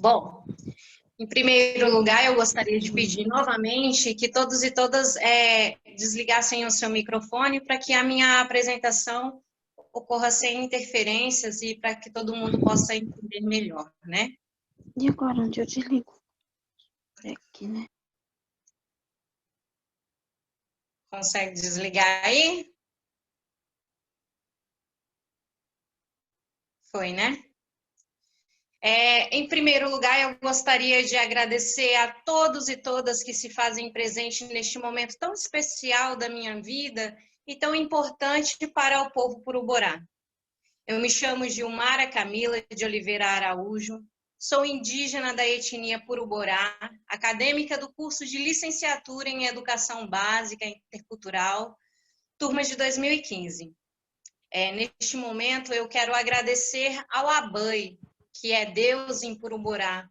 Bom, em primeiro lugar, eu gostaria de pedir novamente que todos e todas desligassem o seu microfone para que a minha apresentação ocorra sem interferências e para que todo mundo possa entender melhor, né? E agora, onde eu desligo? É aqui, né? Consegue desligar aí? Foi, né? Em primeiro lugar, eu gostaria de agradecer a todos e todas que se fazem presente neste momento tão especial da minha vida e tão importante para o povo Puruborá. Eu me chamo Gilmara Camila de Oliveira Araújo, sou indígena da etnia Puruborá, acadêmica do curso de licenciatura em Educação Básica Intercultural, turma de 2015. Neste momento, eu quero agradecer ao ABAI, que é Deus em Puruborá,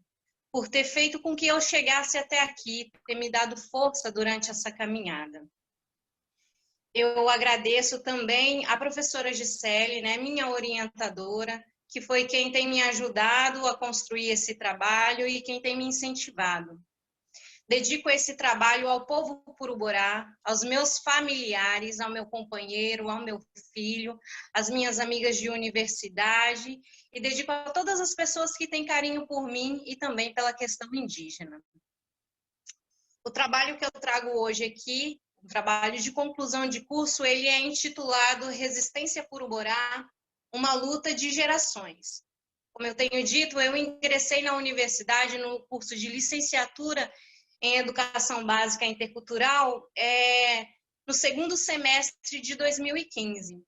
por ter feito com que eu chegasse até aqui, ter me dado força durante essa caminhada. Eu agradeço também a professora Gisele, né, minha orientadora, que foi quem tem me ajudado a construir esse trabalho e quem tem me incentivado. Dedico esse trabalho ao povo Puruborá, aos meus familiares, ao meu companheiro, ao meu filho, às minhas amigas de universidade e dedico a todas as pessoas que têm carinho por mim e também pela questão indígena. O trabalho que eu trago hoje aqui, o trabalho de conclusão de curso, ele é intitulado Resistência Puruborá, uma luta de gerações. Como eu tenho dito, eu ingressei na universidade no curso de licenciatura em Educação Básica Intercultural no segundo semestre de 2015.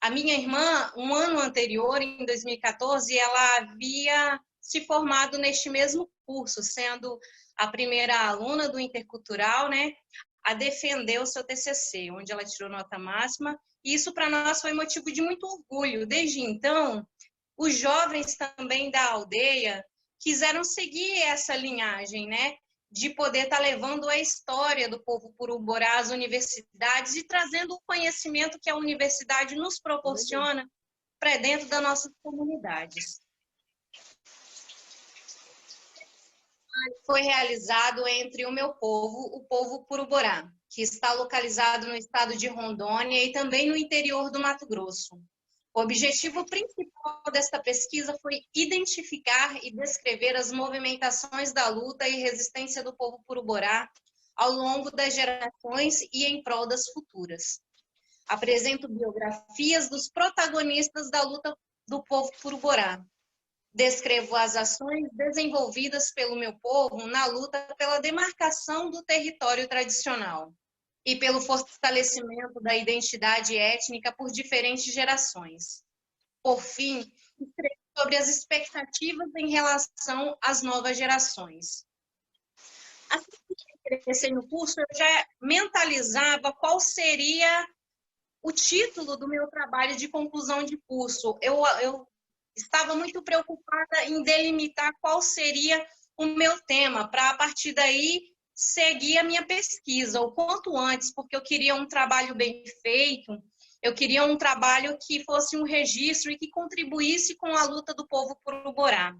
A minha irmã, um ano anterior, em 2014, ela havia se formado neste mesmo curso, sendo a primeira aluna do Intercultural, né, a defender o seu TCC, onde ela tirou nota máxima, e isso para nós foi motivo de muito orgulho. Desde então, os jovens também da aldeia quiseram seguir essa linhagem, né, de poder estar levando a história do povo Puruborá às universidades e trazendo o conhecimento que a universidade nos proporciona para dentro das nossas comunidades. Foi realizado entre o meu povo, o povo Puruborá, que está localizado no estado de Rondônia e também no interior do Mato Grosso. O objetivo principal desta pesquisa foi identificar e descrever as movimentações da luta e resistência do povo Puruborá ao longo das gerações e em prol das futuras. Apresento biografias dos protagonistas da luta do povo Puruborá. Descrevo as ações desenvolvidas pelo meu povo na luta pela demarcação do território tradicional e pelo fortalecimento da identidade étnica por diferentes gerações. Por fim, escrevo sobre as expectativas em relação às novas gerações. Assim que ingressei no curso, eu já mentalizava qual seria o título do meu trabalho de conclusão de curso. Eu estava muito preocupada em delimitar qual seria o meu tema, para, a partir daí, seguir a minha pesquisa o quanto antes, porque eu queria um trabalho bem feito, eu queria um trabalho que fosse um registro e que contribuísse com a luta do povo Puruborá.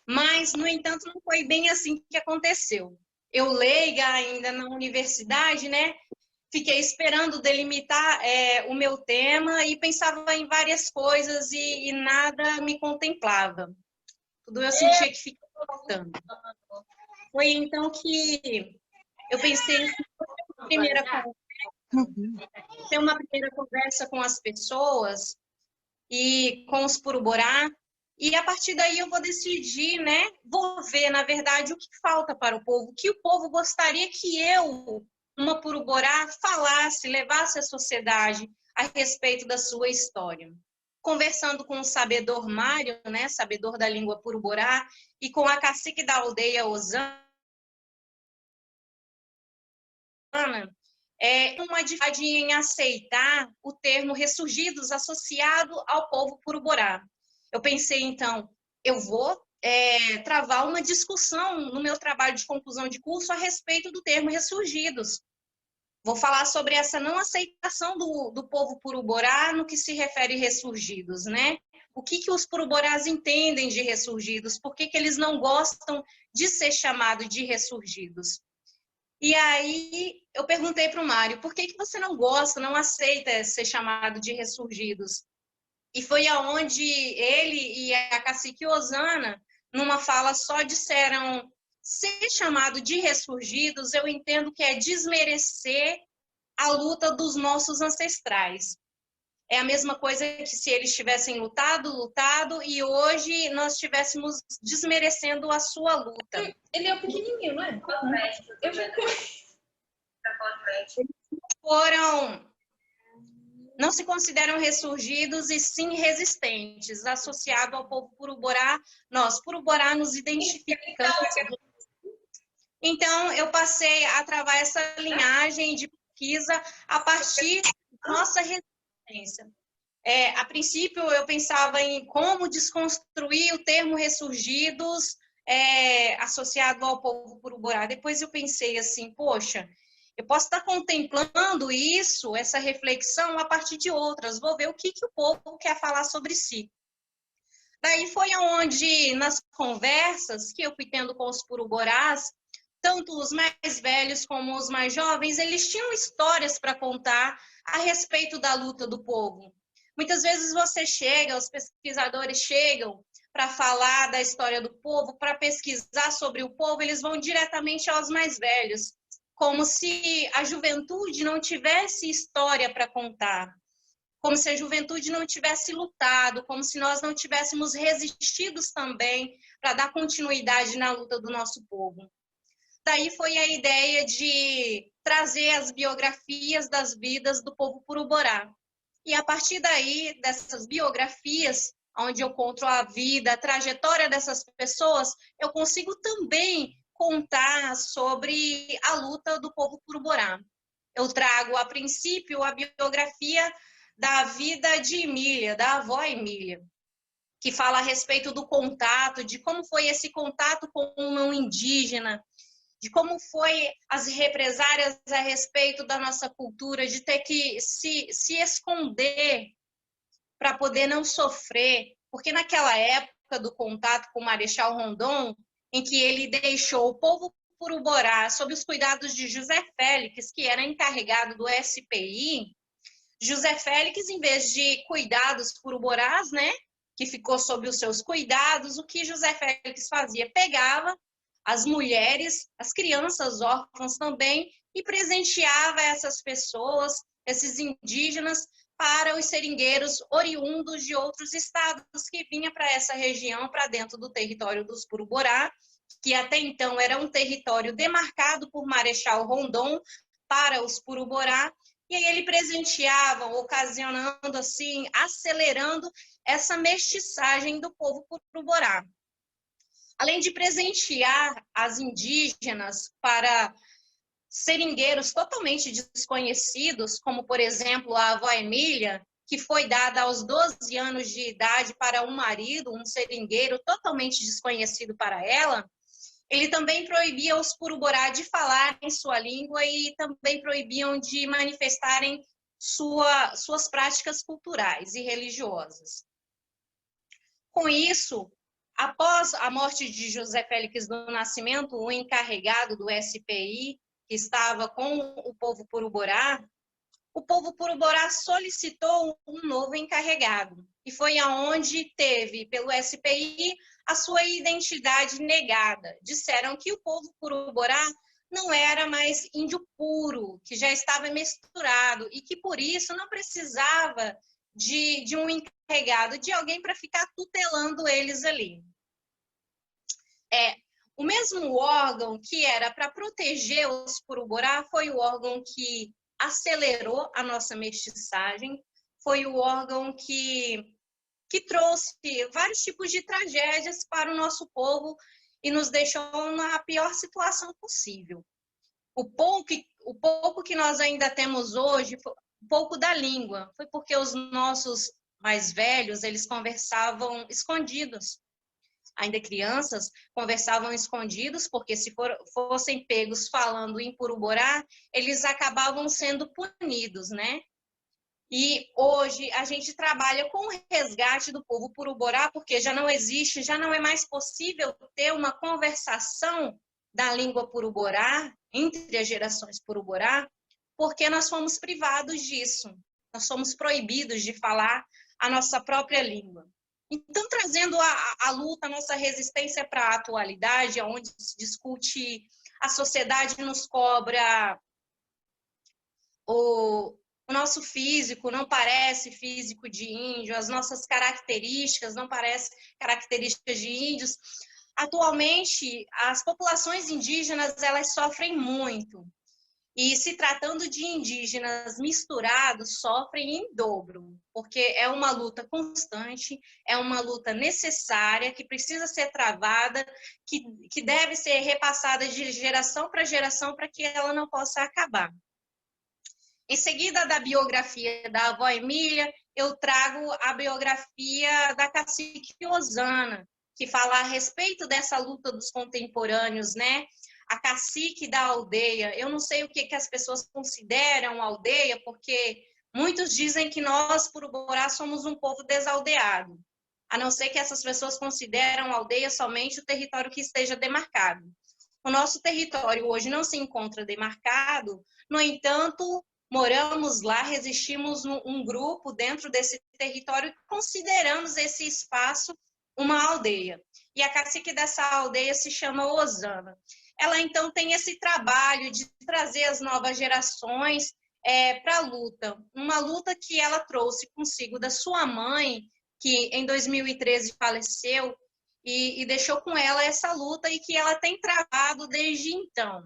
Mas, no entanto, não foi bem assim que aconteceu. Eu, leiga ainda na universidade, né, fiquei esperando delimitar o meu tema e pensava em várias coisas e nada me contemplava. Tudo eu sentia que ficava faltando. Foi então que eu pensei em ter uma primeira conversa com as pessoas e com os Puruborá, e a partir daí eu vou decidir, né? Vou ver, na verdade, o que falta para o povo, o que o povo gostaria que eu, uma Puruborá, falasse, levasse à sociedade a respeito da sua história. Conversando com o sabedor Mário, né, sabedor da língua Puruborá, e com a cacique da aldeia Osana, uma dificuldade em aceitar o termo ressurgidos associado ao povo Puruborá. Eu pensei, então, eu vou travar uma discussão no meu trabalho de conclusão de curso a respeito do termo ressurgidos. Vou falar sobre essa não aceitação do povo Puruborá no que se refere ressurgidos, né? o que os Puruborás entendem de ressurgidos, por que eles não gostam de ser chamados de ressurgidos. E aí eu perguntei para o Mário, por que você não gosta, não aceita ser chamado de ressurgidos? E foi aonde ele e a cacique Osana, numa fala só, disseram: ser chamado de ressurgidos, eu entendo que é desmerecer a luta dos nossos ancestrais. É a mesma coisa que se eles tivessem lutado, e hoje nós estivéssemos desmerecendo a sua luta. Ele é o pequenininho, não é? Eu já não se consideram ressurgidos e sim resistentes, associado ao povo Puruborá. Nós, Puruborá, nos identificamos. Então, eu passei a travar essa linhagem de pesquisa a partir da nossa resistência. A princípio, eu pensava em como desconstruir o termo ressurgidos associado ao povo Puruborá. Depois eu pensei assim, poxa, eu posso estar contemplando isso, essa reflexão, a partir de outras. Vou ver o que o povo quer falar sobre si. Daí foi onde, nas conversas que eu fui tendo com os Puruborás, tanto os mais velhos como os mais jovens, eles tinham histórias para contar a respeito da luta do povo. Muitas vezes você chega, os pesquisadores chegam para falar da história do povo, para pesquisar sobre o povo, eles vão diretamente aos mais velhos, como se a juventude não tivesse história para contar, como se a juventude não tivesse lutado, como se nós não tivéssemos resistido também para dar continuidade na luta do nosso povo. Daí foi a ideia de trazer as biografias das vidas do povo Puruborá. E a partir daí, dessas biografias, onde eu conto a vida, a trajetória dessas pessoas, eu consigo também contar sobre a luta do povo Puruborá. Eu trago, a princípio, a biografia da vida de Emília, da avó Emília, que fala a respeito do contato, de como foi esse contato com um indígena, de como foi as represárias a respeito da nossa cultura, de ter que se esconder para poder não sofrer, porque naquela época do contato com o Marechal Rondon, em que ele deixou o povo Puruborá sob os cuidados de José Félix, que era encarregado do SPI, José Félix, em vez de cuidar dos Puruborás, né, que ficou sob os seus cuidados, o que José Félix fazia? Pegava as mulheres, as crianças órfãs também, e presenteava essas pessoas, esses indígenas, para os seringueiros oriundos de outros estados que vinham para essa região, para dentro do território dos Puruborá, que até então era um território demarcado por Marechal Rondon para os Puruborá, e aí ele presenteava, ocasionando assim, acelerando essa mestiçagem do povo Puruborá. Além de presentear as indígenas para seringueiros totalmente desconhecidos, como, por exemplo, a avó Emília, que foi dada aos 12 anos de idade para um marido, um seringueiro totalmente desconhecido para ela, ele também proibia os Puruborá de falar em sua língua e também proibiam de manifestarem suas práticas culturais e religiosas. Com isso, após a morte de José Félix do Nascimento, o encarregado do SPI, que estava com o povo Puruborá solicitou um novo encarregado. E foi aonde teve, pelo SPI, a sua identidade negada. Disseram que o povo Puruborá não era mais índio puro, que já estava misturado e que, por isso, não precisava de um encarregado, de alguém para ficar tutelando eles ali. O mesmo órgão que era para proteger os Puruborá foi o órgão que acelerou a nossa mestiçagem, foi o órgão que trouxe vários tipos de tragédias para o nosso povo e nos deixou na pior situação possível. O pouco que nós ainda temos hoje, um pouco da língua, foi porque os nossos mais velhos, eles conversavam escondidos. Ainda crianças, conversavam escondidos, porque se fossem pegos falando em Puruborá, eles acabavam sendo punidos, né? E hoje a gente trabalha com o resgate do povo Puruborá, porque já não existe, já não é mais possível ter uma conversação da língua Puruborá entre as gerações Puruborá, porque nós fomos privados disso. Nós somos proibidos de falar a nossa própria língua. Então, trazendo a luta, a nossa resistência para a atualidade, onde se discute, a sociedade nos cobra o nosso físico não parece físico de índio, as nossas características não parecem características de índios. Atualmente, as populações indígenas, elas sofrem muito. E se tratando de indígenas misturados, sofrem em dobro, porque é uma luta constante, é uma luta necessária, que precisa ser travada, que deve ser repassada de geração para geração para que ela não possa acabar. Em seguida da biografia da avó Emília, eu trago a biografia da cacique Osana, que fala a respeito dessa luta dos contemporâneos, né? A cacique da aldeia. Eu não sei o que as pessoas consideram aldeia, porque muitos dizem que nós, Puruborá, somos um povo desaldeado, a não ser que essas pessoas consideram aldeia somente o território que esteja demarcado. O nosso território hoje não se encontra demarcado, no entanto, moramos lá, resistimos um grupo dentro desse território e consideramos esse espaço uma aldeia. E a cacique dessa aldeia se chama Osana. Ela, então, tem esse trabalho de trazer as novas gerações para a luta. Uma luta que ela trouxe consigo da sua mãe, que em 2013 faleceu, e deixou com ela essa luta e que ela tem travado desde então.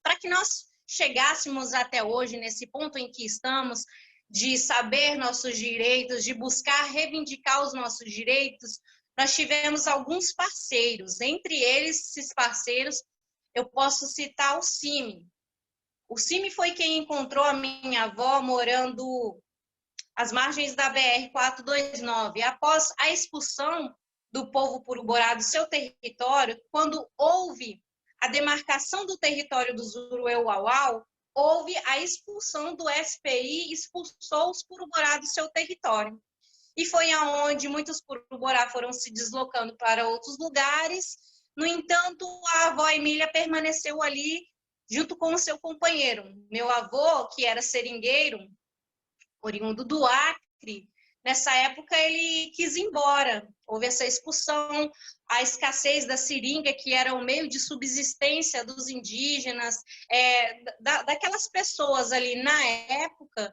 Para que nós chegássemos até hoje, nesse ponto em que estamos, de saber nossos direitos, de buscar reivindicar os nossos direitos, nós tivemos alguns parceiros. Entre eles, esses parceiros, eu posso citar o CIMI. O CIMI foi quem encontrou a minha avó morando às margens da BR-429. Após a expulsão do povo Puruborá do seu território, quando houve a demarcação do território do Zurueuauau, houve a expulsão do SPI, expulsou os Puruborá do seu território. E foi aonde muitos Puruborá foram se deslocando para outros lugares. No entanto, a avó Emília permaneceu ali junto com o seu companheiro. Meu avô, que era seringueiro, oriundo do Acre, nessa época ele quis ir embora. Houve essa expulsão, a escassez da seringa, que era o meio de subsistência dos indígenas, daquelas pessoas ali na época.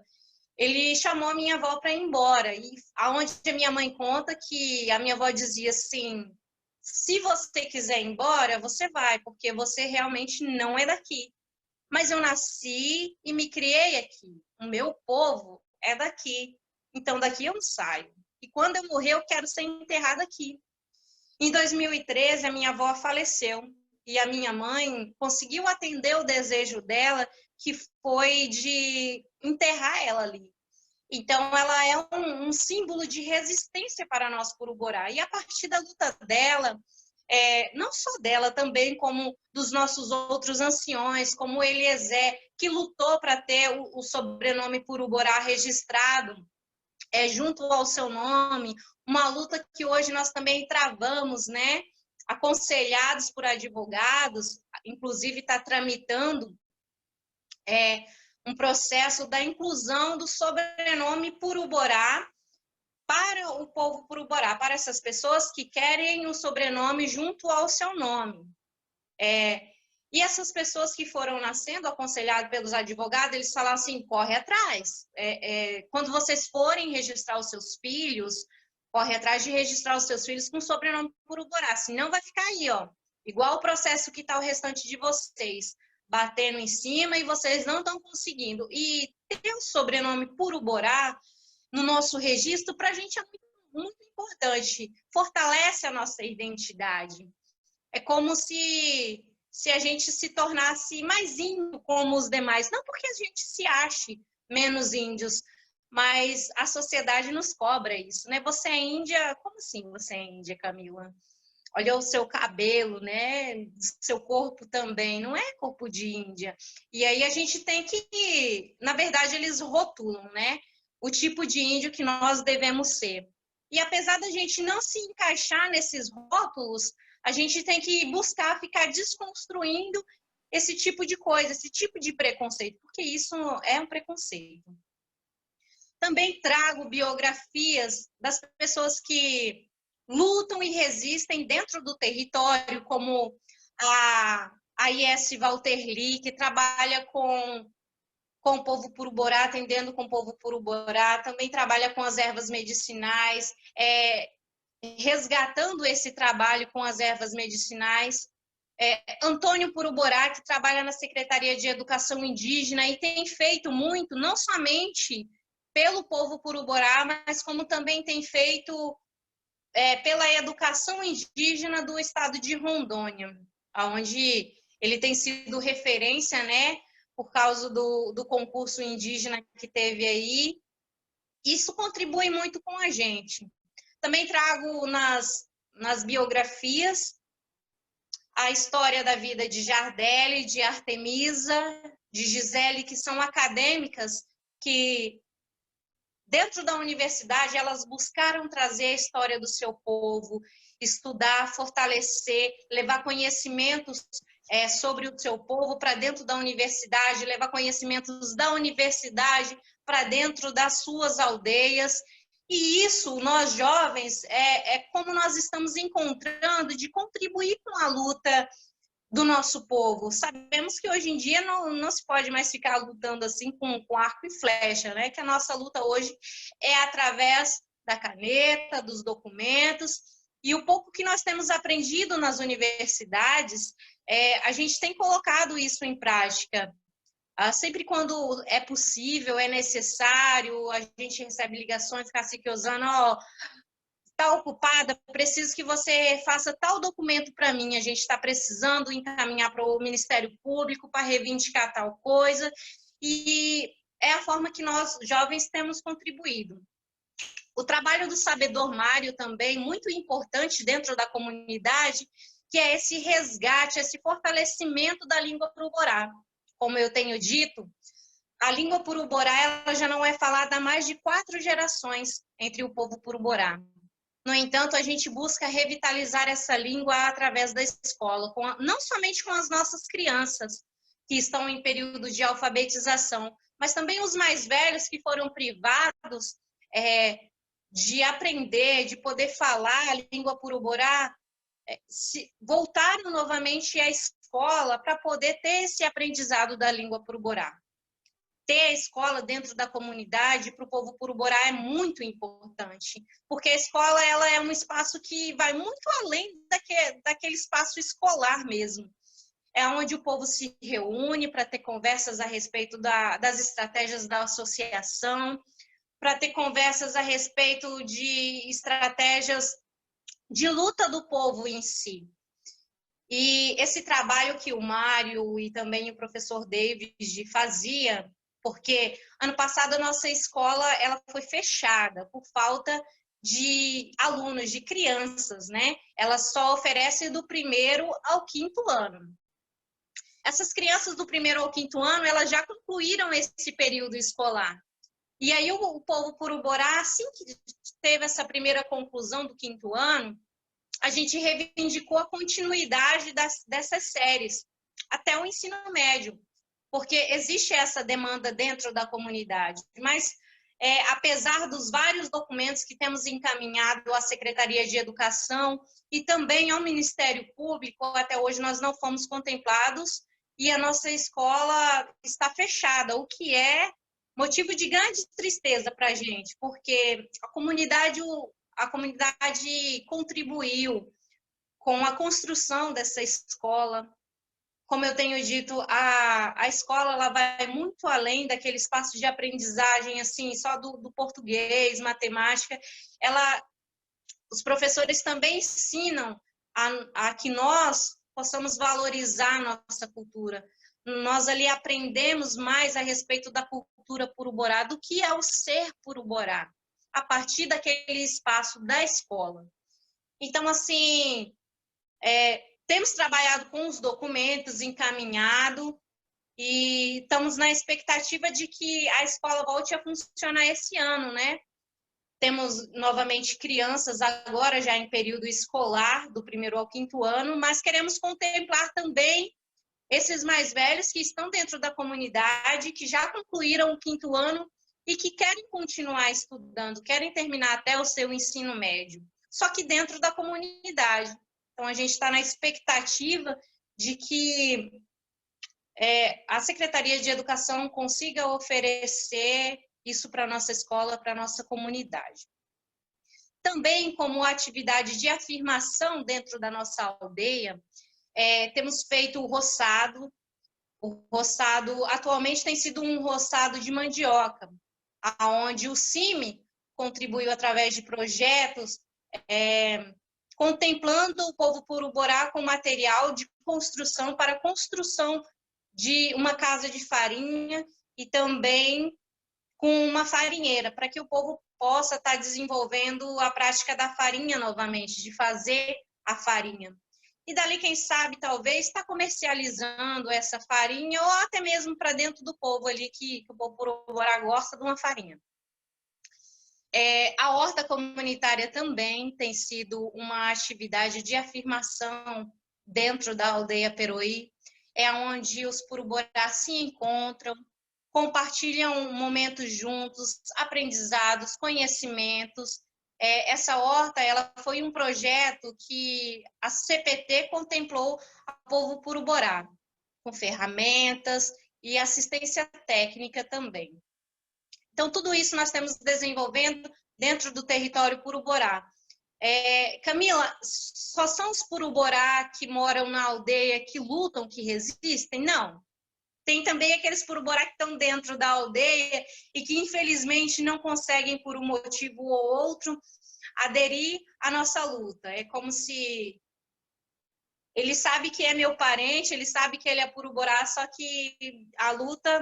Ele chamou a minha avó para ir embora, e aonde a minha mãe conta que a minha avó dizia assim: se você quiser ir embora, você vai, porque você realmente não é daqui. Mas eu nasci e me criei aqui, o meu povo é daqui, então daqui eu não saio. E quando eu morrer, eu quero ser enterrada aqui. Em 2013, a minha avó faleceu, e a minha mãe conseguiu atender o desejo dela, que foi de enterrar ela ali. Então, ela é um símbolo de resistência para nós, Puruborá. E a partir da luta dela, não só dela, também como dos nossos outros anciões, como Eliezer, que lutou para ter o sobrenome Puruborá registrado junto ao seu nome, uma luta que hoje nós também travamos, né? Aconselhados por advogados, inclusive está tramitando um processo da inclusão do sobrenome Puruborá para o povo Puruborá, para essas pessoas que querem o sobrenome junto ao seu nome. E essas pessoas que foram nascendo, aconselhadas pelos advogados, eles falam assim: corre atrás. Quando vocês forem registrar os seus filhos, corre atrás de registrar os seus filhos com sobrenome Puruborá, senão vai ficar aí, ó, igual o processo que está o restante de vocês, batendo em cima e vocês não estão conseguindo. E ter o sobrenome Puruborá no nosso registro, para a gente é muito, muito importante, fortalece a nossa identidade. É como se a gente se tornasse mais índio como os demais, não porque a gente se ache menos índios, mas a sociedade nos cobra isso, né? Você é índia? Como assim você é índia, Camila? Olha o seu cabelo, né? Seu corpo também, não é corpo de índia. E aí a gente tem que, na verdade, eles rotulam, né? o tipo de índio que nós devemos ser. E apesar da gente não se encaixar nesses rótulos, a gente tem que buscar ficar desconstruindo esse tipo de coisa, esse tipo de preconceito, porque isso é um preconceito. Também trago biografias das pessoas que lutam e resistem dentro do território, como a I.S. Walter Lee, que trabalha com o povo Puruborá, atendendo com o povo Puruborá, também trabalha com as ervas medicinais, resgatando esse trabalho com as ervas medicinais. Antônio Puruborá, que trabalha na Secretaria de Educação Indígena e tem feito muito, não somente pelo povo Puruborá, mas como também tem feito pela educação indígena do estado de Rondônia, onde ele tem sido referência, né, por causa do concurso indígena que teve aí. Isso contribui muito com a gente. Também trago nas biografias a história da vida de Jardele, de Artemisa, de Gisele, que são acadêmicas que, dentro da universidade, elas buscaram trazer a história do seu povo, estudar, fortalecer, levar conhecimentos sobre o seu povo para dentro da universidade, levar conhecimentos da universidade para dentro das suas aldeias. E isso, nós jovens, é como nós estamos encontrando de contribuir com a luta do nosso povo. Sabemos que hoje em dia não se pode mais ficar lutando assim com arco e flecha, né? Que a nossa luta hoje é através da caneta, dos documentos, e o pouco que nós temos aprendido nas universidades, a gente tem colocado isso em prática. Sempre quando é possível, é necessário, a gente recebe ligações, Cacique Osana, está ocupada, preciso que você faça tal documento para mim, a gente está precisando encaminhar para o Ministério Público para reivindicar tal coisa, e é a forma que nós, jovens, temos contribuído. O trabalho do sabedor Mário também, muito importante dentro da comunidade, que é esse resgate, esse fortalecimento da língua Puruborá. Como eu tenho dito, a língua Puruborá ela já não é falada há mais de 4 gerações entre o povo Puruborá. No entanto, a gente busca revitalizar essa língua através da escola, não somente com as nossas crianças, que estão em período de alfabetização, mas também os mais velhos que foram privados de aprender, de poder falar a língua Puruborá, voltaram novamente à escola para poder ter esse aprendizado da língua Puruborá. Ter a escola dentro da comunidade para o povo Puruborá é muito importante, porque a escola ela é um espaço que vai muito além daquele espaço escolar mesmo. É onde o povo se reúne para ter conversas a respeito das estratégias da associação, para ter conversas a respeito de estratégias de luta do povo em si. E esse trabalho que o Mário e também o professor David fazia, porque ano passado a nossa escola ela foi fechada por falta de alunos, de crianças, né? Ela só oferece do 1º ao 5º ano. Essas crianças do 1º ao 5º ano, elas já concluíram esse período escolar. E aí o povo Puruborá, assim que teve essa primeira conclusão do 5º ano, a gente reivindicou a continuidade dessas séries até o ensino médio, porque existe essa demanda dentro da comunidade. Mas, apesar dos vários documentos que temos encaminhado à Secretaria de Educação e também ao Ministério Público, até hoje nós não fomos contemplados e a nossa escola está fechada, o que é motivo de grande tristeza para a gente, porque a comunidade contribuiu com a construção dessa escola. Como eu tenho dito, a escola ela vai muito além daquele espaço de aprendizagem assim, só do português, matemática. Os professores também ensinam a que nós possamos valorizar a nossa cultura. Nós ali aprendemos mais a respeito da cultura Puruborá, do que é o ser Puruborá, a partir daquele espaço da escola. Então, assim, temos trabalhado com os documentos encaminhados, e estamos na expectativa de que a escola volte a funcionar esse ano, né? Temos novamente crianças agora já em período escolar, do 1º ao 5º ano, mas queremos contemplar também esses mais velhos que estão dentro da comunidade, que já concluíram o 5º ano e que querem continuar estudando, querem terminar até o seu ensino médio, só que dentro da comunidade. Então, a gente está na expectativa de que a Secretaria de Educação consiga oferecer isso para a nossa escola, para a nossa comunidade. Também, como atividade de afirmação dentro da nossa aldeia, temos feito o roçado. O roçado atualmente tem sido um roçado de mandioca, onde o CIMI contribuiu através de projetos, contemplando o povo Puruborá com material de construção para a construção de uma casa de farinha e também com uma farinheira, para que o povo possa estar desenvolvendo a prática da farinha novamente, de fazer a farinha. E dali, quem sabe, talvez, está comercializando essa farinha ou até mesmo para dentro do povo ali, que o povo Puruborá gosta de uma farinha. A horta comunitária também tem sido uma atividade de afirmação dentro da aldeia Peroí, onde os Puruborá se encontram, compartilham momentos juntos, aprendizados, conhecimentos. Essa horta ela foi um projeto que a CPT contemplou ao povo Puruborá, com ferramentas e assistência técnica também. Então, tudo isso nós estamos desenvolvendo dentro do território Puruborá. Camila, só são os Puruborá que moram na aldeia que lutam, que resistem? Não. Tem também aqueles Puruborá que estão dentro da aldeia e que, infelizmente, não conseguem, por um motivo ou outro, aderir à nossa luta. É como se ele sabe que é meu parente, ele sabe que ele é Puruborá, só que a luta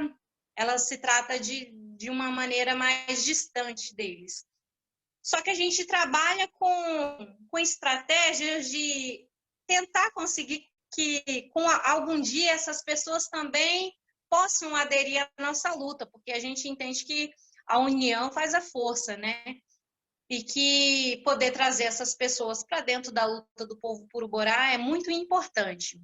ela se trata de uma maneira mais distante deles. Só que a gente trabalha com estratégias de tentar conseguir que algum dia essas pessoas também possam aderir à nossa luta, porque a gente entende que a união faz a força, né? E que poder trazer essas pessoas para dentro da luta do povo Puruborá é muito importante.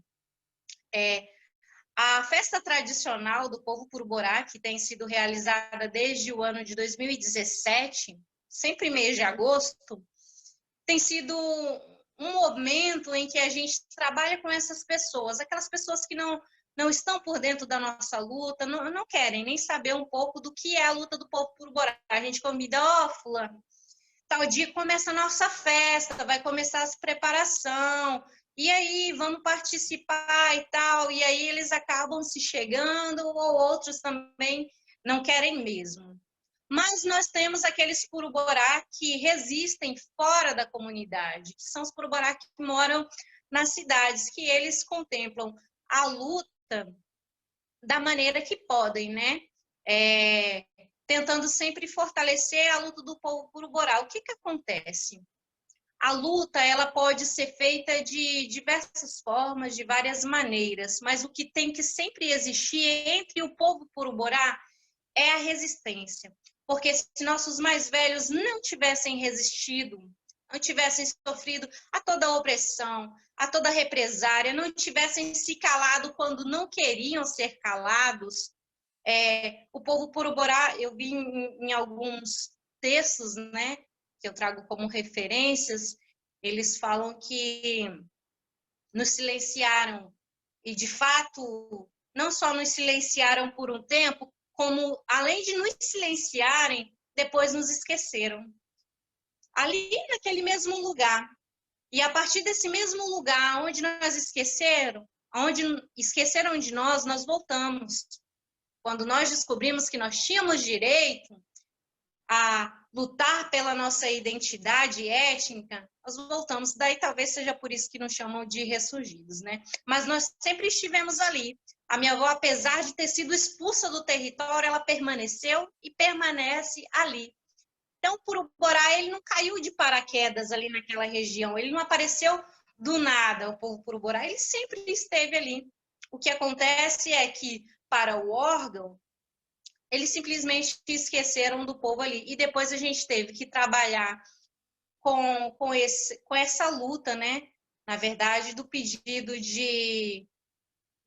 A festa tradicional do povo Puruborá, que tem sido realizada desde o ano de 2017, sempre mês de agosto, tem sido um momento em que a gente trabalha com essas pessoas, aquelas pessoas que não estão por dentro da nossa luta, não querem nem saber um pouco do que é a luta do povo Puruborá. A gente convida, fulano, tal dia começa a nossa festa, vai começar a preparação, e aí vamos participar e tal, e aí eles acabam se chegando, ou outros também não querem mesmo. Mas nós temos aqueles Puruborá que resistem fora da comunidade, que são os Puruborá que moram nas cidades, que eles contemplam a luta da maneira que podem, né? Tentando sempre fortalecer a luta do povo Puruborá. O que acontece? A luta ela pode ser feita de diversas formas, de várias maneiras, mas o que tem que sempre existir entre o povo Puruborá é a resistência. Porque se nossos mais velhos não tivessem resistido, não tivessem sofrido a toda a opressão, a toda a represária, não tivessem se calado quando não queriam ser calados, o povo Puruborá, eu vi em alguns textos, né, que eu trago como referências, eles falam que nos silenciaram, e de fato, não só nos silenciaram por um tempo, como, além de nos silenciarem, depois nos esqueceram. Ali, naquele mesmo lugar. E a partir desse mesmo lugar, onde nós onde esqueceram de nós voltamos. Quando nós descobrimos que nós tínhamos direito a lutar pela nossa identidade étnica, nós voltamos. Daí talvez seja por isso que nos chamam de ressurgidos, né? Mas nós sempre estivemos ali. A minha avó, apesar de ter sido expulsa do território, ela permaneceu e permanece ali. Então, o Puruborá, ele não caiu de paraquedas ali naquela região, ele não apareceu do nada, o povo Puruborá, ele sempre esteve ali. O que acontece é que para o órgão, eles simplesmente esqueceram do povo ali. E depois a gente teve que trabalhar com essa luta, né? Na verdade, do pedido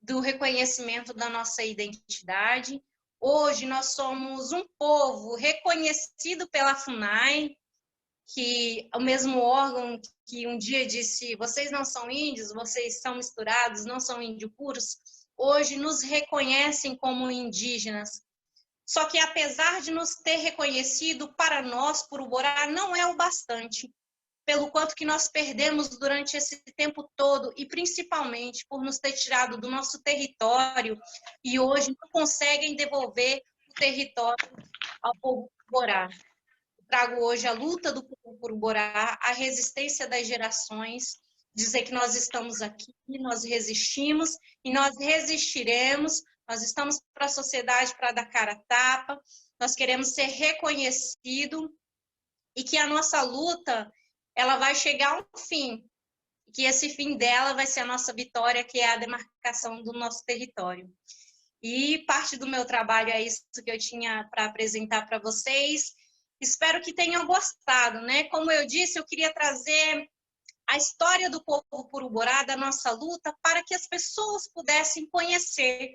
do reconhecimento da nossa identidade. Hoje nós somos um povo reconhecido pela FUNAI, que é o mesmo órgão que um dia disse: vocês não são índios, vocês são misturados, não são índios puros. Hoje nos reconhecem como indígenas. Só que, apesar de nos ter reconhecido, para nós, por Uborá, não é o bastante, pelo quanto que nós perdemos durante esse tempo todo, e principalmente por nos ter tirado do nosso território, e hoje não conseguem devolver o território ao povo Uborá. Trago hoje a luta do povo por Uborá, a resistência das gerações, dizer que nós estamos aqui, nós resistimos e nós resistiremos. Nós estamos para a sociedade para dar cara a tapa, nós queremos ser reconhecido e que a nossa luta ela vai chegar a um fim, que esse fim dela vai ser a nossa vitória, que é a demarcação do nosso território. E parte do meu trabalho é isso que eu tinha para apresentar para vocês. Espero que tenham gostado, né? Como eu disse, eu queria trazer a história do povo por Uborá, da nossa luta, para que as pessoas pudessem conhecer.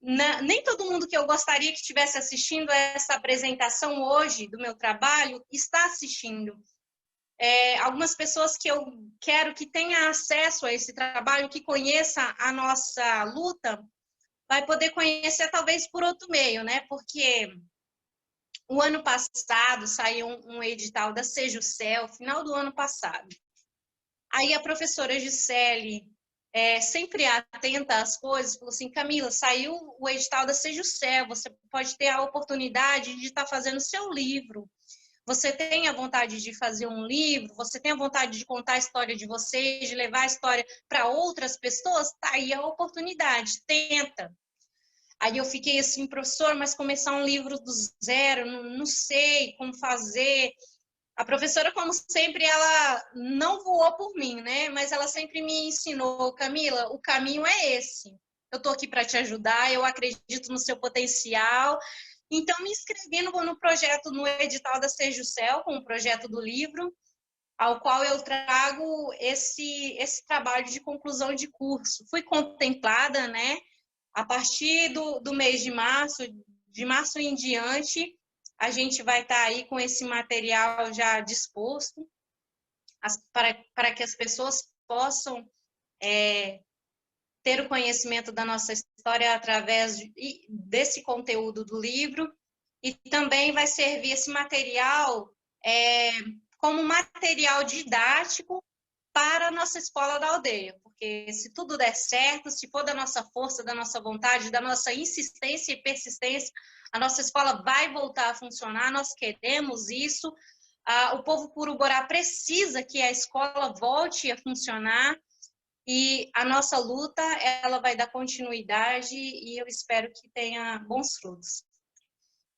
Nem todo mundo que eu gostaria que estivesse assistindo essa apresentação hoje do meu trabalho está assistindo. Algumas pessoas que eu quero que tenham acesso a esse trabalho, que conheça a nossa luta, vai poder conhecer talvez por outro meio, né? Porque o ano passado saiu um edital da Sejusel, final do ano passado. Aí a professora Gisele, sempre atenta às coisas, falou assim: Camila, saiu o edital da Sejusel, você pode ter a oportunidade de estar fazendo seu livro. Você tem a vontade de fazer um livro, você tem a vontade de contar a história de vocês, de levar a história para outras pessoas, tá aí a oportunidade, tenta. Aí eu fiquei assim: professor, mas começar um livro do zero, não sei como fazer. A professora, como sempre, ela não voou por mim, né? Mas ela sempre me ensinou: Camila, o caminho é esse. Eu estou aqui para te ajudar, eu acredito no seu potencial. Então, me inscrevi no projeto, no edital da Sejusel, com o projeto do livro, ao qual eu trago esse trabalho de conclusão de curso. Fui contemplada, né? A partir do mês de março em diante, a gente vai estar aí com esse material já disposto para que as pessoas possam ter o conhecimento da nossa história através desse conteúdo do livro, e também vai servir esse material como material didático para a nossa escola da aldeia, porque se tudo der certo, se for da nossa força, da nossa vontade, da nossa insistência e persistência, a nossa escola vai voltar a funcionar, nós queremos isso. O povo por Uborá precisa que a escola volte a funcionar, e a nossa luta, ela vai dar continuidade, e eu espero que tenha bons frutos.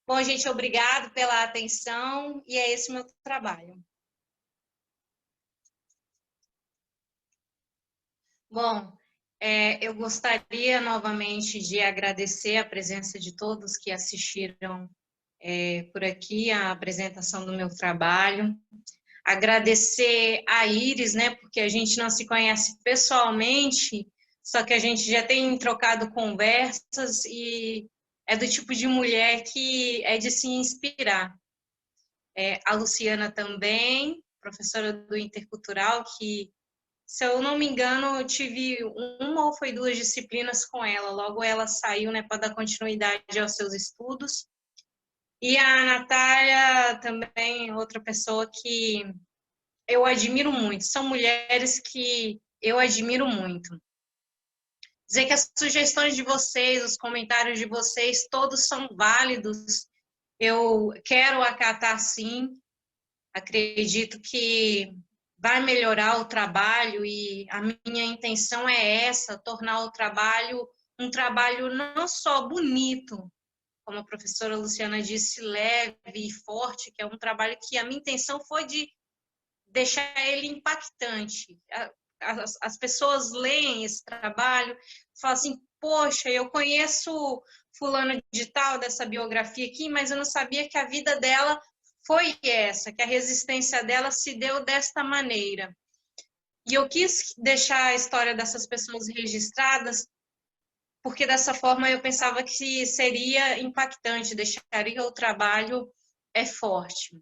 Bom, gente, obrigado pela atenção, e é esse o meu trabalho. Bom, eu gostaria novamente de agradecer a presença de todos que assistiram por aqui a apresentação do meu trabalho. Agradecer a Iris, né, porque a gente não se conhece pessoalmente, só que a gente já tem trocado conversas e é do tipo de mulher que é de se inspirar. A Luciana também, professora do Intercultural, que, se eu não me engano, eu tive uma ou foi duas disciplinas com ela, logo ela saiu, né, para dar continuidade aos seus estudos. E a Natália também, outra pessoa que eu admiro muito, são mulheres que eu admiro muito. Dizer que as sugestões de vocês, os comentários de vocês, todos são válidos, eu quero acatar sim, acredito que vai melhorar o trabalho, e a minha intenção é essa, tornar o trabalho um trabalho não só bonito, como a professora Luciana disse, leve e forte, que é um trabalho que a minha intenção foi de deixar ele impactante. as pessoas leem esse trabalho, falam assim, poxa, eu conheço fulano de tal dessa biografia aqui, mas eu não sabia que a vida dela foi essa, que a resistência dela se deu desta maneira. E eu quis deixar a história dessas pessoas registradas, porque dessa forma eu pensava que seria impactante, deixaria o trabalho forte.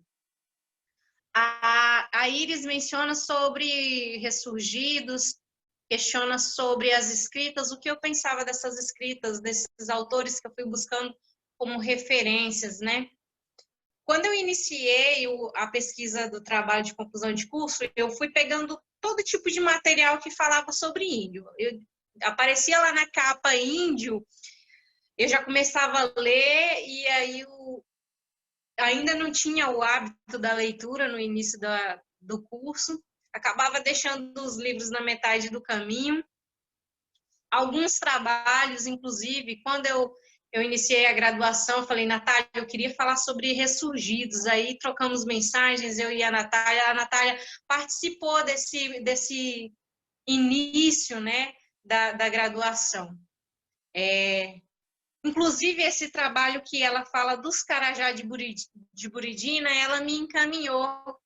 A Iris menciona sobre ressurgidos, questiona sobre as escritas, o que eu pensava dessas escritas, desses autores que eu fui buscando como referências, né? Quando eu iniciei a pesquisa do trabalho de conclusão de curso, eu fui pegando todo tipo de material que falava sobre índio. Aparecia lá na capa índio, eu já começava a ler, e aí ainda não tinha o hábito da leitura no início do curso, acabava deixando os livros na metade do caminho. Alguns trabalhos, inclusive, quando eu iniciei a graduação, eu falei, Natália, eu queria falar sobre ressurgidos, aí trocamos mensagens, eu e a Natália participou desse início, né, da graduação. Inclusive, esse trabalho que ela fala dos Carajá de Buridina, ela me encaminhou.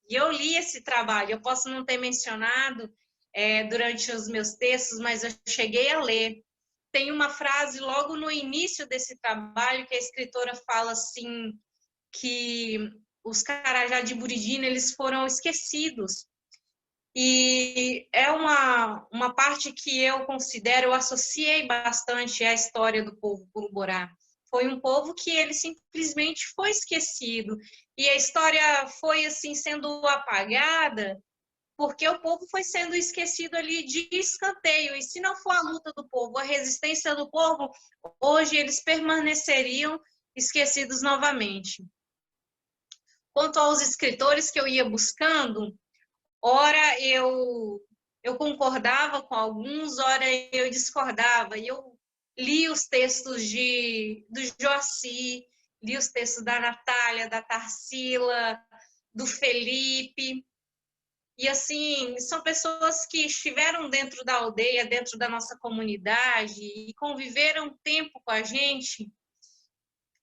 E eu li esse trabalho. Eu posso não ter mencionado durante os meus textos, mas eu cheguei a ler. Tem uma frase logo no início desse trabalho que a escritora fala assim, que os Carajá de Buridina, eles foram esquecidos. E é uma parte que eu considero, eu associei bastante à história do povo Curuborá. Foi um povo que ele simplesmente foi esquecido. E a história foi assim sendo apagada porque o povo foi sendo esquecido ali de escanteio. E se não for a luta do povo, a resistência do povo, hoje eles permaneceriam esquecidos novamente. Quanto aos escritores que eu ia buscando, ora eu concordava com alguns, ora eu discordava. E eu li os textos do Joaci, li os textos da Natália, da Tarsila, do Felipe. E, assim, são pessoas que estiveram dentro da aldeia, dentro da nossa comunidade e conviveram tempo com a gente.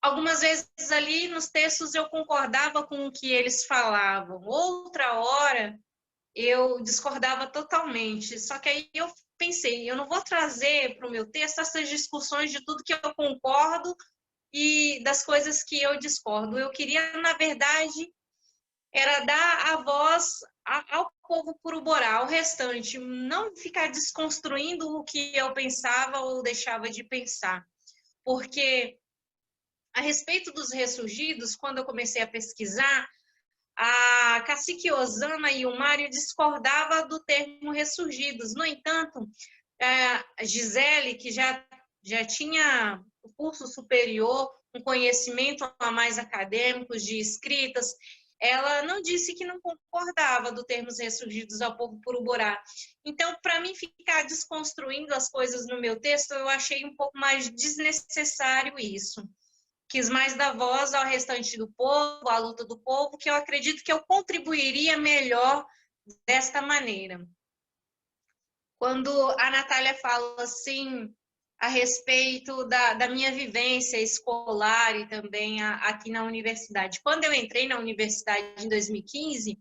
Algumas vezes ali nos textos eu concordava com o que eles falavam. Outra hora eu discordava totalmente. Só que aí eu pensei, eu não vou trazer para o meu texto essas discussões de tudo que eu concordo e das coisas que eu discordo. Eu queria, na verdade, era dar a voz ao povo Curuborá, ao restante, não ficar desconstruindo o que eu pensava ou deixava de pensar. Porque, a respeito dos ressurgidos, quando eu comecei a pesquisar, a Cacique Osana e o Mário discordavam do termo ressurgidos. No entanto, a Gisele, que já tinha o curso superior, um conhecimento a mais acadêmico de escritas, ela não disse que não concordava do termos ressurgidos ao povo Curuborá. Então, para mim ficar desconstruindo as coisas no meu texto, eu achei um pouco mais desnecessário isso. Quis mais dar voz ao restante do povo, à luta do povo, que eu acredito que eu contribuiria melhor desta maneira. Quando a Natália fala assim a respeito da minha vivência escolar e também aqui na universidade. Quando eu entrei na universidade em 2015,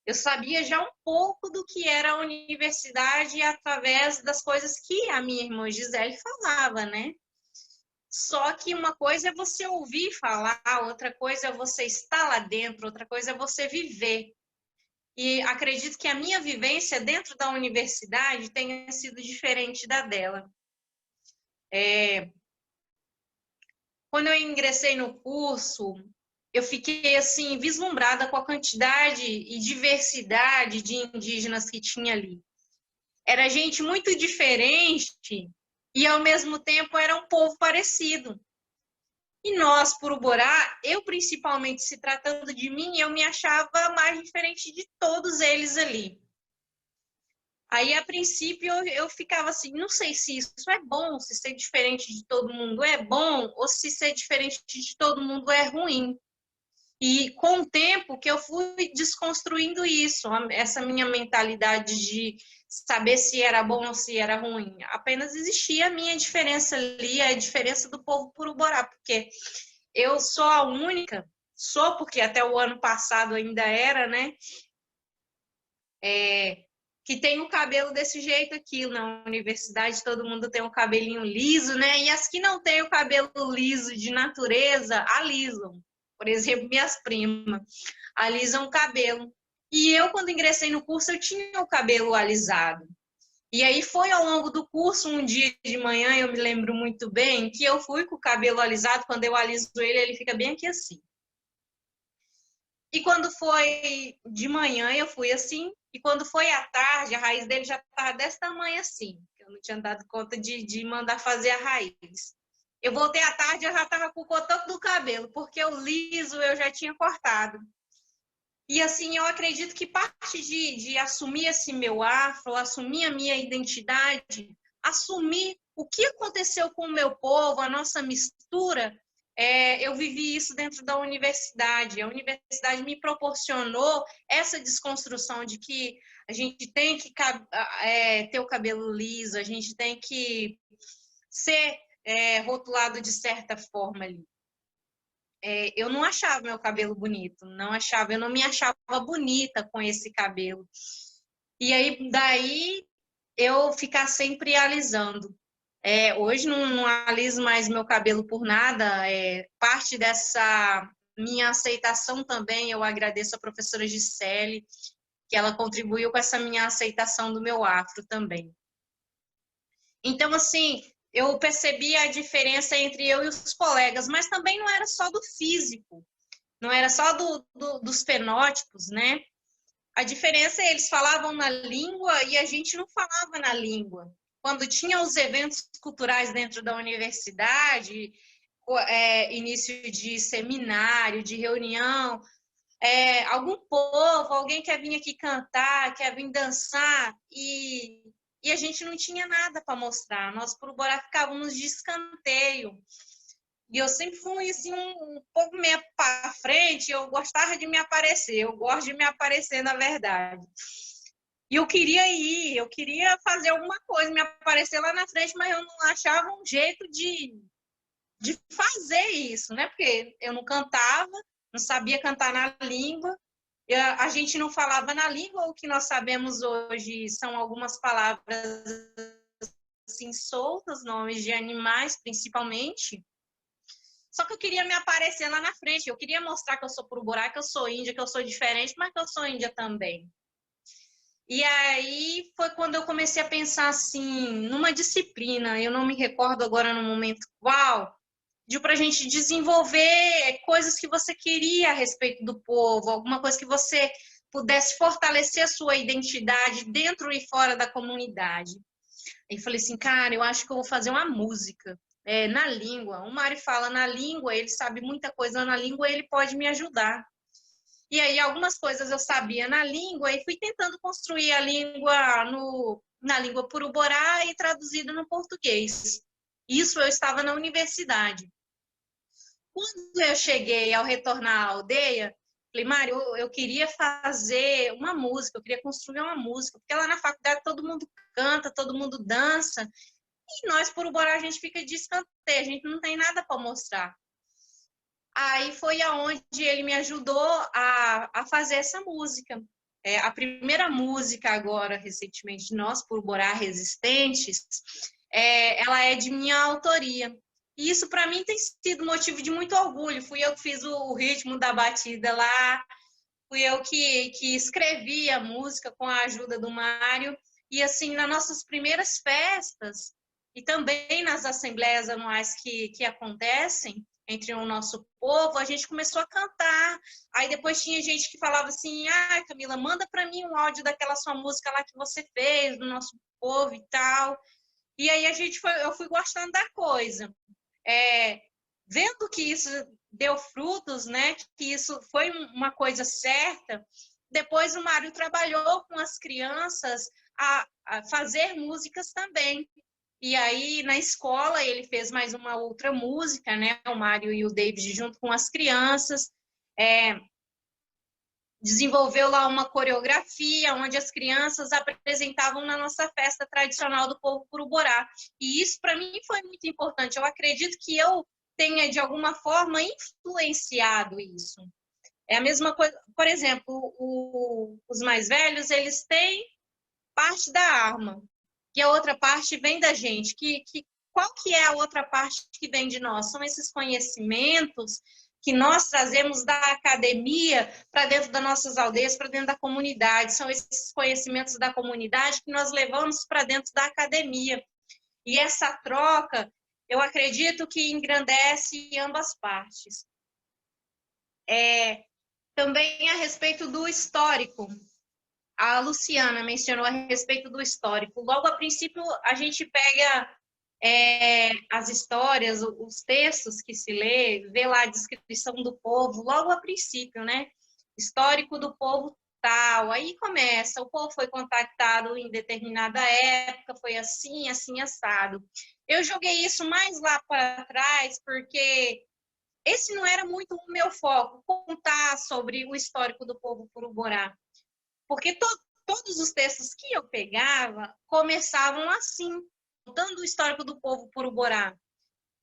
eu sabia já um pouco do que era a universidade através das coisas que a minha irmã Gisele falava, né? Só que uma coisa é você ouvir falar, outra coisa é você estar lá dentro, outra coisa é você viver. E acredito que a minha vivência dentro da universidade tenha sido diferente da dela. Quando eu ingressei no curso, eu fiquei assim vislumbrada com a quantidade e diversidade de indígenas que tinha ali. Era gente muito diferente e ao mesmo tempo era um povo parecido. E nós, Curuborá, eu principalmente se tratando de mim, eu me achava mais diferente de todos eles ali. Aí, a princípio, eu ficava assim, não sei se isso é bom, se ser diferente de todo mundo é bom, ou se ser diferente de todo mundo é ruim. E com o tempo que eu fui desconstruindo isso, essa minha mentalidade de saber se era bom ou se era ruim. Apenas existia a minha diferença ali, a diferença do povo Puruborá, porque eu sou a única, sou porque até o ano passado ainda era, né? Que tem o cabelo desse jeito aqui. Na universidade todo mundo tem um cabelinho liso, né? E as que não têm o cabelo liso de natureza, alisam. Por exemplo, minhas primas alisam o cabelo. E eu, quando ingressei no curso, eu tinha o cabelo alisado. E aí foi ao longo do curso, um dia de manhã, eu me lembro muito bem, que eu fui com o cabelo alisado. Quando eu aliso ele, ele fica bem aqui assim. E quando foi de manhã, eu fui assim. E quando foi à tarde, a raiz dele já estava desse tamanho assim. Eu não tinha dado conta de mandar fazer a raiz. Eu voltei à tarde, eu já estava com o cotoco do cabelo, porque o liso eu já tinha cortado. E assim, eu acredito que parte de assumir esse meu afro, assumir a minha identidade, assumir o que aconteceu com o meu povo, a nossa mistura, eu vivi isso dentro da universidade. A universidade me proporcionou essa desconstrução de que a gente tem que ter o cabelo liso, a gente tem que ser rotulado de certa forma ali. Eu não achava meu cabelo bonito, não achava, eu não me achava bonita com esse cabelo. E aí, daí, eu ficar sempre alisando. Hoje não aliso mais meu cabelo por nada, parte dessa minha aceitação também, eu agradeço a professora Gisele, que ela contribuiu com essa minha aceitação do meu afro também. Então, assim, eu percebi a diferença entre eu e os colegas, mas também não era só do físico, não era só dos fenótipos, né? A diferença é eles falavam na língua e a gente não falava na língua. Quando tinha os eventos culturais dentro da universidade, início de seminário, de reunião, algum povo, alguém quer vir aqui cantar, quer vir dançar, e a gente não tinha nada para mostrar. Nós, por Borá, ficávamos de escanteio. E eu sempre fui assim, um pouco meio para frente, eu gostava de me aparecer, eu gosto de me aparecer, na verdade. E eu queria ir, eu queria fazer alguma coisa, me aparecer lá na frente, mas eu não achava um jeito de fazer isso, né? Porque eu não cantava, não sabia cantar na língua, a gente não falava na língua, o que nós sabemos hoje são algumas palavras assim soltas, nomes de animais principalmente. Só que eu queria me aparecer lá na frente, eu queria mostrar que eu sou Puruborá, que eu sou índia, que eu sou diferente, mas que eu sou índia também. E aí foi quando eu comecei a pensar assim, numa disciplina, eu não me recordo agora no momento qual, de para a gente desenvolver coisas que você queria a respeito do povo, alguma coisa que você pudesse fortalecer a sua identidade dentro e fora da comunidade. Aí falei assim, cara, eu acho que eu vou fazer uma música na língua. O Mário fala na língua, ele sabe muita coisa na língua, ele pode me ajudar. E aí algumas coisas eu sabia na língua e fui tentando construir a língua na língua Puruborá e traduzido no português. Isso eu estava na universidade. Quando eu cheguei ao retornar à aldeia, falei, Mário, eu queria fazer uma música, eu queria construir uma música, porque lá na faculdade todo mundo canta, todo mundo dança, e nós, por Uborá, a gente fica de escanteio, a gente não tem nada para mostrar. Aí foi aonde ele me ajudou a fazer essa música. A primeira música agora, recentemente, de nós, por Uborá Resistentes, ela é de minha autoria. E isso, para mim, tem sido motivo de muito orgulho. Fui eu que fiz o ritmo da batida lá, fui eu que escrevi a música com a ajuda do Mário. E, assim, nas nossas primeiras festas, e também nas assembleias anuais que acontecem entre o nosso povo, a gente começou a cantar. Aí depois tinha gente que falava assim, Camila, manda para mim um áudio daquela sua música lá que você fez, do nosso povo e tal. E aí eu fui gostando da coisa. Vendo que isso deu frutos, né, que isso foi uma coisa certa, depois o Mário trabalhou com as crianças a fazer músicas também. E aí, na escola, ele fez mais uma outra música, né? O Mário e o David junto com as crianças. desenvolveu lá uma coreografia onde as crianças apresentavam na nossa festa tradicional do povo Curuborá. E isso, para mim, foi muito importante. Eu acredito que eu tenha, de alguma forma, influenciado isso. É a mesma coisa, por exemplo, os mais velhos, eles têm parte da arma, que a outra parte vem da gente. Qual que é a outra parte que vem de nós? São esses conhecimentos que nós trazemos da academia para dentro das nossas aldeias, para dentro da comunidade. São esses conhecimentos da comunidade que nós levamos para dentro da academia. E essa troca, eu acredito que engrandece ambas partes. Também a respeito do histórico. A Luciana mencionou a respeito do histórico. Logo, a princípio, a gente pega as histórias, os textos que se lê, vê lá a descrição do povo, logo a princípio, né? Histórico do povo tal. Aí começa, o povo foi contactado em determinada época, foi assim, assim, assado. Eu joguei isso mais lá para trás, porque esse não era muito o meu foco, contar sobre o histórico do povo Curuborá. Porque todos os textos que eu pegava começavam assim, contando o histórico do povo Curuborá.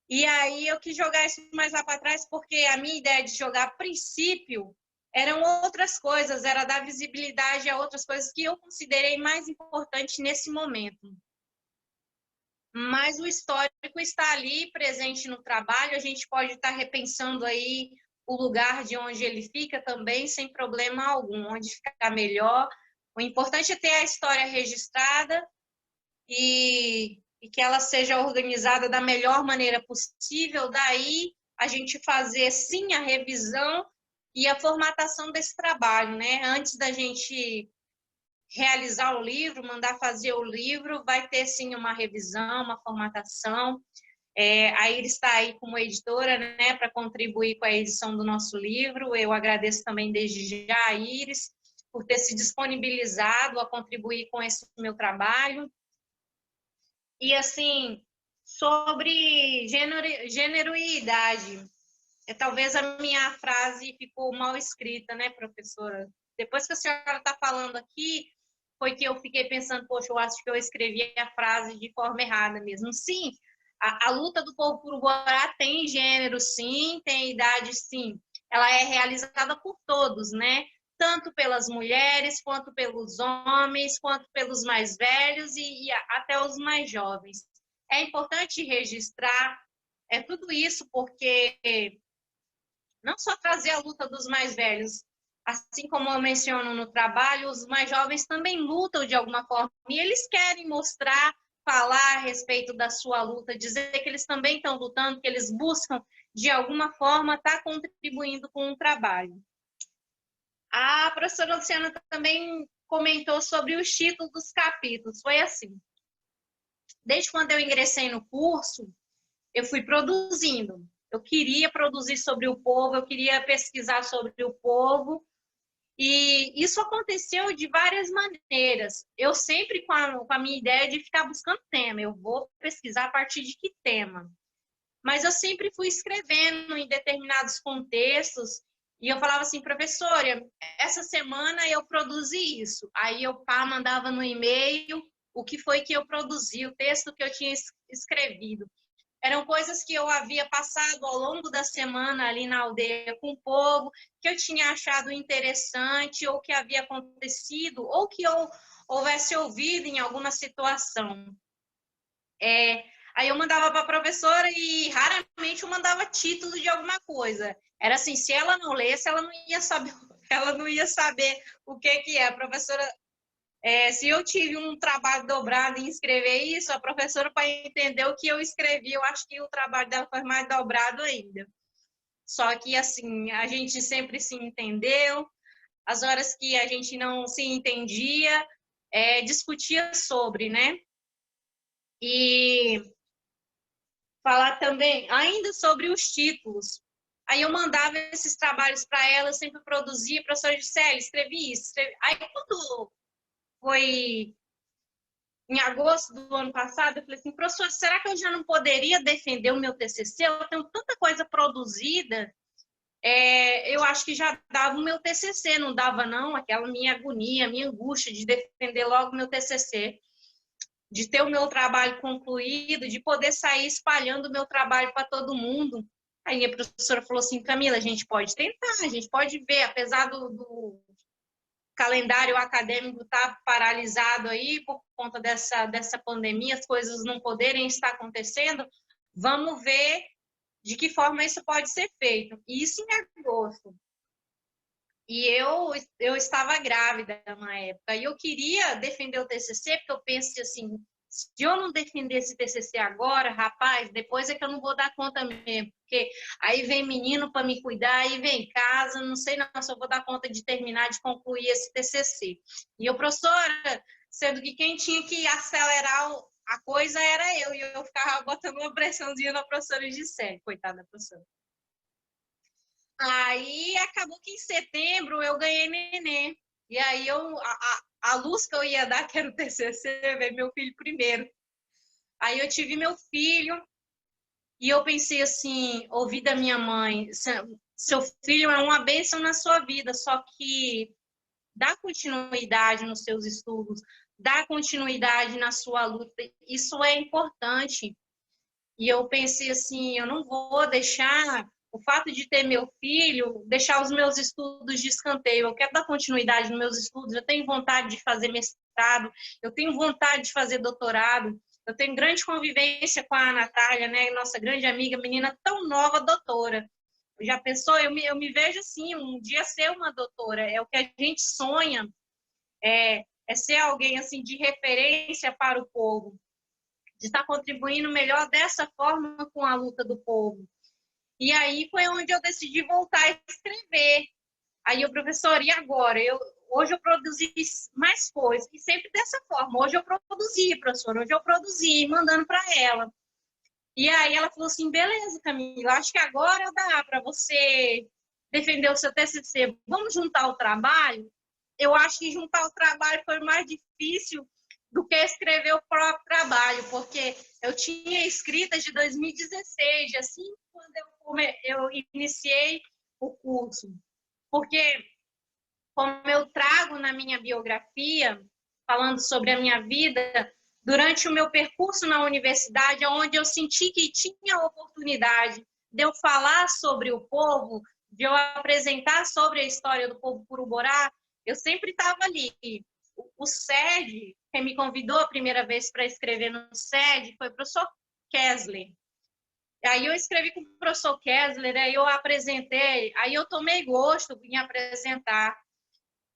E aí eu quis jogar isso mais lá para trás, porque a minha ideia de jogar a princípio eram outras coisas, era dar visibilidade a outras coisas que eu considerei mais importantes nesse momento. Mas o histórico está ali, presente no trabalho, a gente pode estar repensando aí o lugar de onde ele fica também, sem problema algum, onde ficar melhor. O importante é ter a história registrada e que ela seja organizada da melhor maneira possível. Daí a gente fazer, sim, a revisão e a formatação desse trabalho, né? Antes da gente realizar o livro, mandar fazer o livro, vai ter, sim, uma revisão, uma formatação. A Iris está aí como editora, né, para contribuir com a edição do nosso livro. Eu agradeço também desde já a Iris por ter se disponibilizado a contribuir com esse meu trabalho. E, assim, sobre gênero e idade, talvez a minha frase ficou mal escrita, né, professora? Depois que a senhora está falando aqui, foi que eu fiquei pensando, poxa, eu acho que eu escrevi a frase de forma errada mesmo. Sim, a luta do povo Curuborá tem gênero, sim, tem idade, sim. Ela é realizada por todos, né? Tanto pelas mulheres, quanto pelos homens, quanto pelos mais velhos e até os mais jovens. É importante registrar tudo isso, porque não só trazer a luta dos mais velhos, assim como eu menciono no trabalho, os mais jovens também lutam de alguma forma, e eles querem mostrar, falar a respeito da sua luta, dizer que eles também estão lutando, que eles buscam, de alguma forma, estar contribuindo com o trabalho. A professora Luciana também comentou sobre os títulos dos capítulos. Foi assim, desde quando eu ingressei no curso, eu fui produzindo. Eu queria produzir sobre o povo, eu queria pesquisar sobre o povo, e isso aconteceu de várias maneiras. Eu sempre com a minha ideia de ficar buscando tema, eu vou pesquisar a partir de que tema. Mas eu sempre fui escrevendo em determinados contextos, e eu falava assim, professora, essa semana eu produzi isso. Aí eu mandava no e-mail o que foi que eu produzi, o texto que eu tinha escrevido. Eram coisas que eu havia passado ao longo da semana ali na aldeia com o povo, que eu tinha achado interessante, ou que havia acontecido, ou que eu houvesse ouvido em alguma situação. Aí eu mandava para a professora e raramente eu mandava título de alguma coisa. Era assim, se ela não lesse, ela não ia saber o que é. A professora... se eu tive um trabalho dobrado em escrever isso, a professora, para entender o que eu escrevi, eu acho que o trabalho dela foi mais dobrado ainda. Só que, assim, a gente sempre se entendeu, as horas que a gente não se entendia, discutia sobre, né? E falar também, ainda sobre os títulos. Aí eu mandava esses trabalhos para ela, eu sempre produzia, a professora Gisele, escrevi isso. Aí quando foi em agosto do ano passado, eu falei assim, professor, será que eu já não poderia defender o meu TCC? Eu tenho tanta coisa produzida eu acho que já dava o meu TCC, não dava não? Aquela minha agonia, minha angústia de defender logo o meu TCC, de ter o meu trabalho concluído, de poder sair espalhando o meu trabalho para todo mundo. Aí minha professora falou assim, Camila, a gente pode tentar, a gente pode ver, apesar do calendário acadêmico estar paralisado aí por conta dessa pandemia, as coisas não poderem estar acontecendo, vamos ver de que forma isso pode ser feito. Isso em agosto. E eu estava grávida na época, e eu queria defender o TCC, porque eu pensei assim, se eu não defender esse TCC agora, rapaz, depois é que eu não vou dar conta mesmo, porque aí vem menino para me cuidar, aí vem casa, não sei não se eu vou dar conta de terminar, de concluir esse TCC. E eu, professora, sendo que quem tinha que acelerar a coisa era eu, e eu ficava botando uma pressãozinha na professora Gisele, coitada da professora. Aí acabou que em setembro eu ganhei neném. E aí a luz que eu ia dar, que era o TCC, veio meu filho primeiro. Aí eu tive meu filho e eu pensei assim, ouvi da minha mãe, seu filho é uma bênção na sua vida, só que dá continuidade nos seus estudos, dá continuidade na sua luta, isso é importante. E eu pensei assim, eu não vou deixar o fato de ter meu filho, deixar os meus estudos de escanteio. Eu quero dar continuidade nos meus estudos, eu tenho vontade de fazer mestrado, eu tenho vontade de fazer doutorado, eu tenho grande convivência com a Natália, né, nossa grande amiga, menina tão nova, doutora. Já pensou? Eu me vejo assim, um dia ser uma doutora, é o que a gente sonha, é ser alguém assim de referência para o povo, de estar contribuindo melhor dessa forma com a luta do povo. E aí foi onde eu decidi voltar a escrever. Aí o professor, e agora? Hoje eu produzi mais coisas, e sempre dessa forma. Hoje eu produzi, professor, hoje eu produzi, mandando para ela. E aí ela falou assim, beleza, Camila, acho que agora dá para você defender o seu TCC. Vamos juntar o trabalho? Eu acho que juntar o trabalho foi mais difícil do que escrever o próprio trabalho, porque eu tinha escritas de 2016, assim quando eu iniciei o curso. Porque, como eu trago na minha biografia, falando sobre a minha vida, durante o meu percurso na universidade, onde eu senti que tinha a oportunidade de eu falar sobre o povo, de eu apresentar sobre a história do povo Curuborá, eu sempre estava ali. O SED, quem me convidou a primeira vez para escrever no SED foi o professor Kessler. Aí eu escrevi com o professor Kessler, aí eu apresentei, aí eu tomei gosto em apresentar.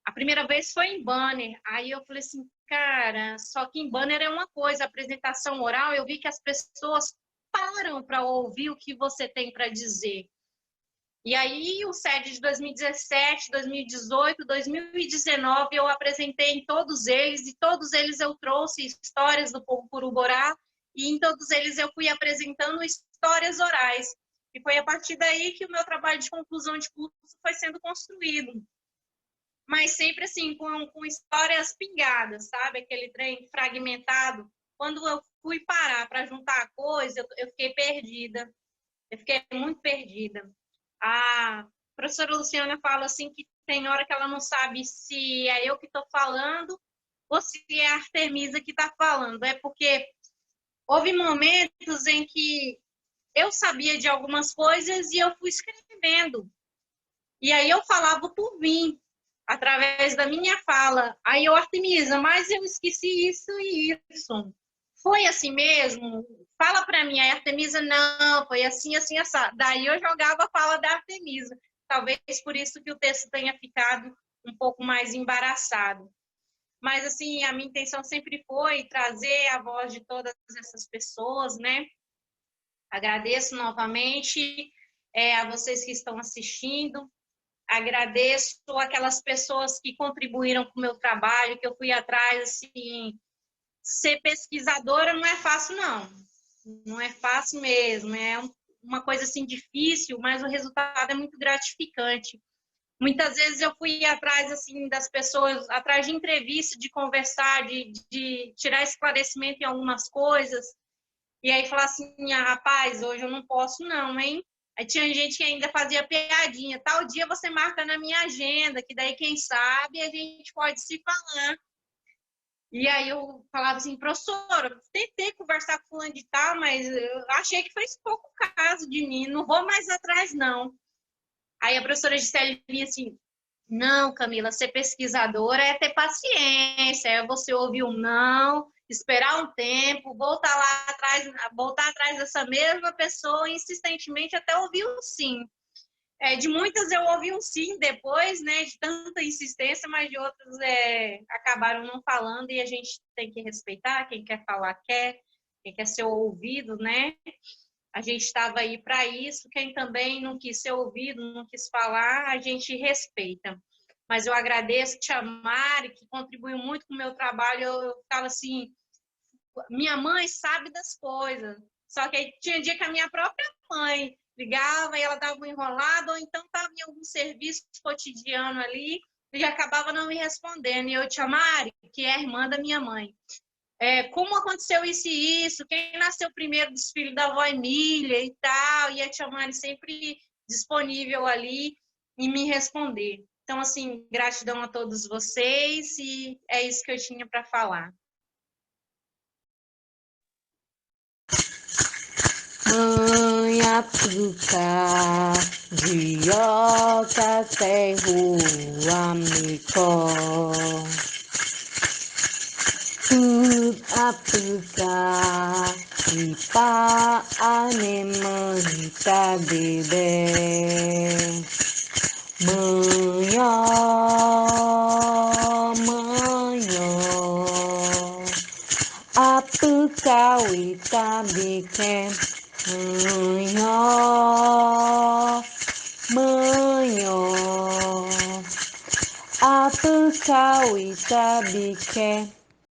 A primeira vez foi em banner, aí eu falei assim, cara, só que em banner é uma coisa, apresentação oral, eu vi que as pessoas param para ouvir o que você tem para dizer. E aí o SED de 2017, 2018, 2019, eu apresentei em todos eles, e todos eles eu trouxe histórias do povo Curuborá, e em todos eles eu fui apresentando histórias orais. E foi a partir daí que o meu trabalho de conclusão de curso foi sendo construído. Mas sempre assim, com histórias pingadas, sabe? Aquele trem fragmentado. Quando eu fui parar para juntar a coisa, eu fiquei perdida. Eu fiquei muito perdida. A professora Luciana fala assim que tem hora que ela não sabe se é eu que estou falando ou se é a Artemisa que está falando. É porque houve momentos em que eu sabia de algumas coisas e eu fui escrevendo. E aí eu falava por mim, através da minha fala. Aí eu, Artemisa, mas eu esqueci isso e isso. Foi assim mesmo? Fala para mim. A Artemisa, não, foi assim, assim, assado. Daí eu jogava a fala da Artemisa. Talvez por isso que o texto tenha ficado um pouco mais embaraçado. Mas, assim, a minha intenção sempre foi trazer a voz de todas essas pessoas, né? Agradeço novamente a vocês que estão assistindo. Agradeço aquelas pessoas que contribuíram com o meu trabalho, que eu fui atrás, assim, ser pesquisadora não é fácil, não. Não é fácil mesmo, é uma coisa, assim, difícil, mas o resultado é muito gratificante. Muitas vezes eu fui atrás, assim, das pessoas, atrás de entrevista, de conversar, de tirar esclarecimento em algumas coisas, e aí falar assim, rapaz, hoje eu não posso não, hein? Aí tinha gente que ainda fazia piadinha. Tal dia você marca na minha agenda, que daí, quem sabe, a gente pode se falar. E aí eu falava assim, professora, tentei conversar com fulano de tal, mas eu achei que fez pouco caso de mim, não vou mais atrás, não. Aí a professora Gisele vinha assim, não, Camila, ser pesquisadora é ter paciência, é você ouvir um não, esperar um tempo, voltar atrás dessa mesma pessoa insistentemente até ouvir um sim. De muitas eu ouvi um sim depois, né, de tanta insistência, mas de outras acabaram não falando e a gente tem que respeitar, quem quer falar quer, quem quer ser ouvido, né? A gente estava aí para isso, quem também não quis ser ouvido, não quis falar, a gente respeita. Mas eu agradeço Tia Mari, que contribuiu muito com o meu trabalho, eu ficava assim, minha mãe sabe das coisas, só que aí tinha dia que a minha própria mãe ligava e ela dava uma enrolada, ou então estava em algum serviço cotidiano ali e acabava não me respondendo. E eu, Tia Mari, que é a irmã da minha mãe, como aconteceu isso e isso, quem nasceu primeiro dos filhos da avó Emília e tal, e a Tia Mari sempre disponível ali em me responder. Então, assim, gratidão a todos vocês e é isso que eu tinha para falar. Mãe África, Gioca, Terro, Amico. África, Ipa, Anemanta, Bebê. Mãe, ó, mãe, ó. África, Itabique. Mãe, ó, mãe, ó, África, Itabique.